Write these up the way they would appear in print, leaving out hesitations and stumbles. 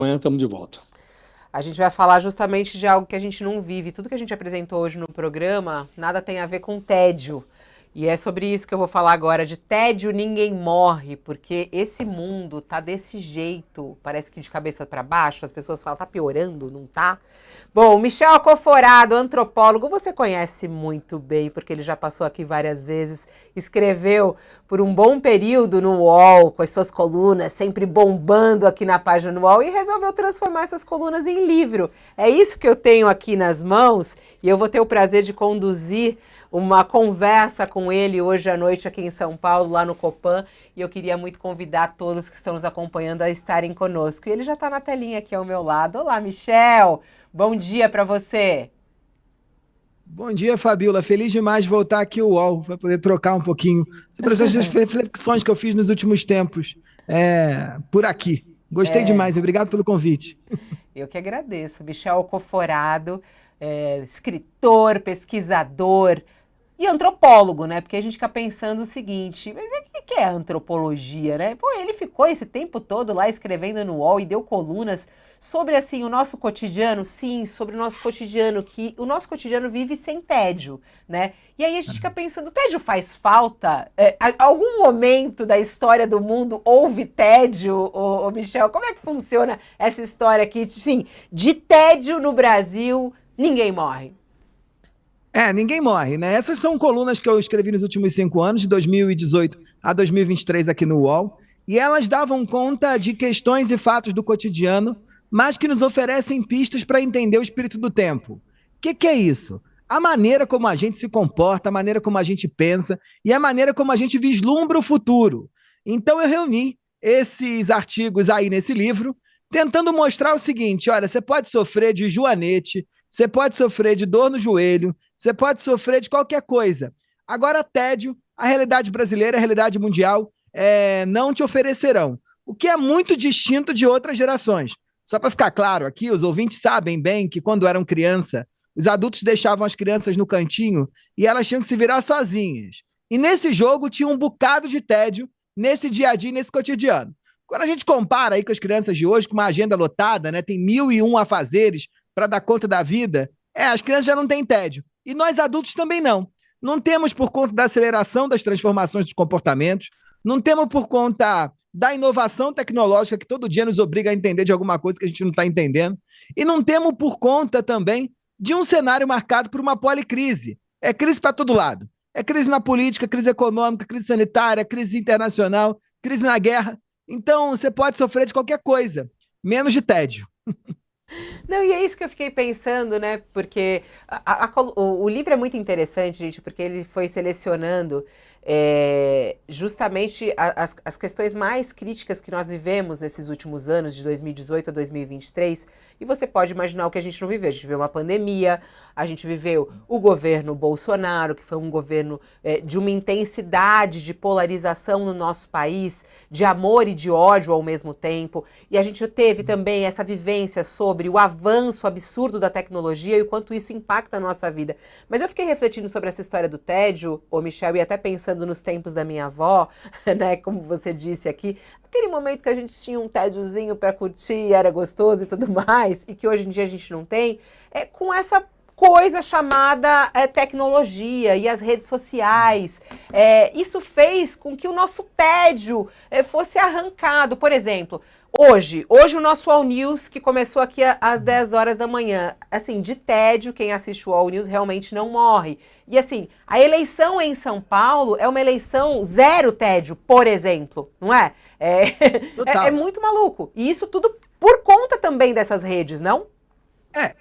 Amanhã estamos de volta. A gente vai falar justamente de algo que a gente não vive. Tudo que a gente apresentou hoje no programa, nada tem a ver com tédio. E é sobre isso que eu vou falar agora. De tédio ninguém morre, porque esse mundo tá desse jeito. Parece que de cabeça para baixo, as pessoas falam, tá piorando, não tá? Bom, Michel Acoforado, antropólogo, você conhece muito bem, porque ele já passou aqui várias vezes, escreveu por um bom período no UOL, com as suas colunas sempre bombando aqui na página do UOL, e resolveu transformar essas colunas em livro. É isso que eu tenho aqui nas mãos, e eu vou ter o prazer de conduzir uma conversa com ele hoje à noite aqui em São Paulo, lá no Copan, e eu queria muito convidar todos que estão nos acompanhando a estarem conosco. E ele já está na telinha aqui ao meu lado. Olá, Michel! Bom dia para você! Bom dia, Fabiola. Feliz demais de voltar aqui ao UOL para poder trocar um pouquinho sobre essas reflexões que eu fiz nos últimos tempos por aqui. Gostei demais. Obrigado pelo convite. Eu que agradeço. Michel Alcoforado, escritor, pesquisador e antropólogo, né? Porque a gente fica pensando o seguinte, mas o que é antropologia, né? Pô, ele ficou esse tempo todo lá escrevendo no UOL e deu colunas sobre, assim, o nosso cotidiano, sim, sobre o nosso cotidiano, que o nosso cotidiano vive sem tédio, né? E aí a gente fica pensando, tédio faz falta? Algum momento da história do mundo houve tédio, ô Michel? Como é que funciona essa história aqui? Sim, de tédio no Brasil, ninguém morre. Ninguém morre, né? Essas são colunas que eu escrevi nos últimos 5 anos, de 2018 a 2023 aqui no UOL, e elas davam conta de questões e fatos do cotidiano, mas que nos oferecem pistas para entender o espírito do tempo. O que é isso? A maneira como a gente se comporta, a maneira como a gente pensa e a maneira como a gente vislumbra o futuro. Então eu reuni esses artigos aí nesse livro, tentando mostrar o seguinte: olha, você pode sofrer de joanete, você pode sofrer de dor no joelho, você pode sofrer de qualquer coisa. Agora, tédio, a realidade brasileira, a realidade mundial, não te oferecerão. O que é muito distinto de outras gerações. Só para ficar claro aqui, os ouvintes sabem bem que quando eram criança, os adultos deixavam as crianças no cantinho e elas tinham que se virar sozinhas. E nesse jogo tinha um bocado de tédio nesse dia a dia, nesse cotidiano. Quando a gente compara aí com as crianças de hoje, com uma agenda lotada, né, tem 1.001 afazeres para dar conta da vida, as crianças já não têm tédio. E nós adultos também não. Não temos por conta da aceleração das transformações dos comportamentos, não temos por conta da inovação tecnológica que todo dia nos obriga a entender de alguma coisa que a gente não está entendendo, e não temos por conta também de um cenário marcado por uma policrise. É crise para todo lado. É crise na política, crise econômica, crise sanitária, crise internacional, crise na guerra. Então, você pode sofrer de qualquer coisa, menos de tédio. Não, e é isso que eu fiquei pensando, né? Porque o livro é muito interessante, gente, porque ele foi selecionando justamente as questões mais críticas que nós vivemos nesses últimos anos, de 2018 a 2023. E você pode imaginar o que a gente não viveu. A gente viveu uma pandemia, a gente viveu o governo Bolsonaro, que foi um governo de uma intensidade de polarização no nosso país, de amor e de ódio ao mesmo tempo. E a gente teve também essa vivência sobre o avanço absurdo da tecnologia e o quanto isso impacta a nossa vida. Mas eu fiquei refletindo sobre essa história do tédio, ô Michel, e até pensando nos tempos da minha avó, né, como você disse aqui, aquele momento que a gente tinha um tédiozinho para curtir, era gostoso e tudo mais, e que hoje em dia a gente não tem, com essa coisa chamada tecnologia e as redes sociais. Isso fez com que o nosso tédio fosse arrancado. Por exemplo, hoje o nosso All News, que começou aqui às 10 horas da manhã, assim, de tédio, quem assiste o All News realmente não morre. E assim, a eleição em São Paulo é uma eleição zero tédio, por exemplo, não é? É muito maluco. E isso tudo por conta também dessas redes, não?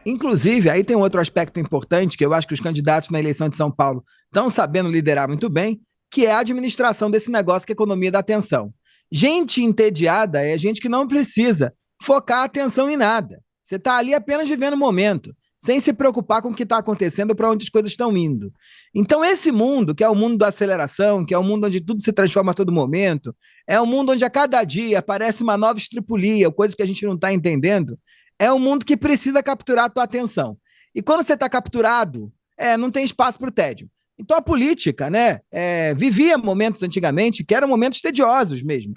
Inclusive, aí tem um outro aspecto importante que eu acho que os candidatos na eleição de São Paulo estão sabendo liderar muito bem, que é a administração desse negócio que a economia dá atenção. Gente entediada é gente que não precisa focar a atenção em nada. Você está ali apenas vivendo o momento, sem se preocupar com o que está acontecendo ou para onde as coisas estão indo. Então, esse mundo, que é o mundo da aceleração, que é o mundo onde tudo se transforma a todo momento, é o mundo onde a cada dia aparece uma nova estripulia, coisa que a gente não está entendendo, é um mundo que precisa capturar a tua atenção. E quando você está capturado, não tem espaço para o tédio. Então a política, né, vivia momentos antigamente que eram momentos tediosos mesmo.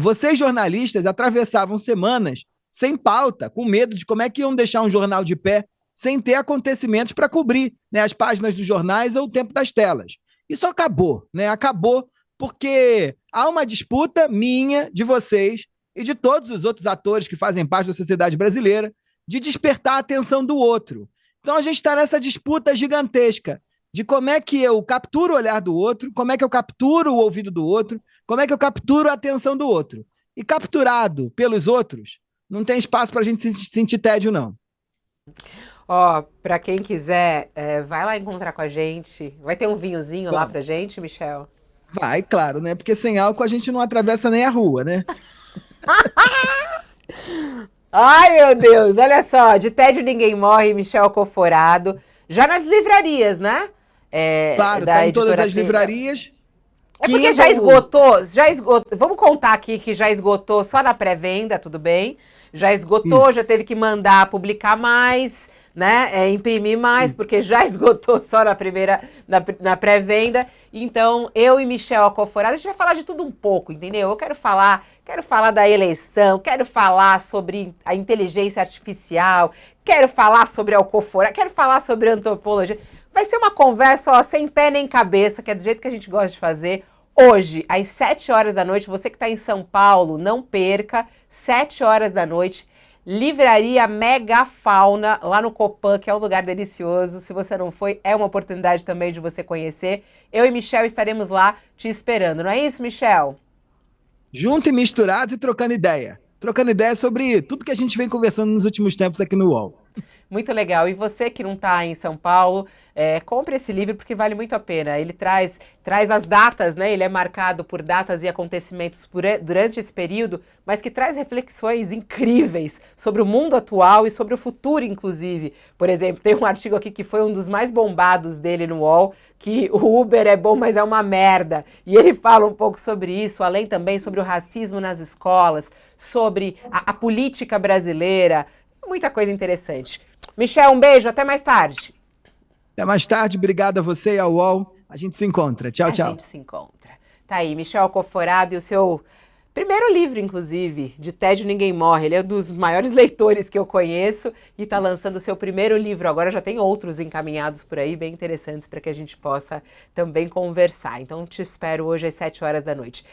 Vocês jornalistas atravessavam semanas sem pauta, com medo de como é que iam deixar um jornal de pé sem ter acontecimentos para cobrir, né, as páginas dos jornais ou o tempo das telas. Isso acabou, né? Acabou porque há uma disputa minha, de vocês e de todos os outros atores que fazem parte da sociedade brasileira de despertar a atenção do outro. Então a gente está nessa disputa gigantesca de como é que eu capturo o olhar do outro, como é que eu capturo o ouvido do outro, como é que eu capturo a atenção do outro. E capturado pelos outros, não tem espaço para a gente sentir tédio, não. Ó, pra quem quiser, vai lá encontrar com a gente. Vai ter um vinhozinho lá pra gente, Michel? Vai, claro, né? Porque sem álcool a gente não atravessa nem a rua, né? Ai, meu Deus, olha só, de tédio ninguém morre, Michel Coforado. Já nas livrarias, né? Claro, tá em todas as livrarias. É porque já esgotou, vamos contar aqui que já esgotou só na pré-venda, tudo bem? Já esgotou, já teve que mandar publicar mais, né? Imprimir mais, porque já esgotou só na pré-venda. Então, eu e Michel Alcoforado, a gente vai falar de tudo um pouco, entendeu? Eu quero falar da eleição, quero falar sobre a inteligência artificial, quero falar sobre Alcoforado, quero falar sobre antropologia. Vai ser uma conversa, ó, sem pé nem cabeça, que é do jeito que a gente gosta de fazer. Hoje, às 7 horas da noite, você que está em São Paulo, não perca, 7 horas da noite, Livraria Megafauna, lá no Copan, que é um lugar delicioso. Se você não foi, é uma oportunidade também de você conhecer. Eu e Michel estaremos lá te esperando, não é isso, Michel? Junto e misturados e trocando ideia. Trocando ideia sobre tudo que a gente vem conversando nos últimos tempos aqui no UOL. Muito legal. E você que não está em São Paulo, compre esse livro porque vale muito a pena. Ele traz as datas, né? Ele é marcado por datas e acontecimentos durante esse período, mas que traz reflexões incríveis sobre o mundo atual e sobre o futuro, inclusive. Por exemplo, tem um artigo aqui que foi um dos mais bombados dele no UOL, que o Uber é bom, mas é uma merda. E ele fala um pouco sobre isso, além também sobre o racismo nas escolas, sobre a política brasileira, muita coisa interessante. Michel, um beijo, até mais tarde. Até mais tarde, obrigado a você e ao UOL. A gente se encontra. Tchau, tchau. A gente se encontra. Tá aí, Michel Coforado e o seu primeiro livro, inclusive, de Tédio Ninguém Morre. Ele é um dos maiores leitores que eu conheço e está lançando o seu primeiro livro. Agora já tem outros encaminhados por aí, bem interessantes, para que a gente possa também conversar. Então, te espero hoje às 7 horas da noite.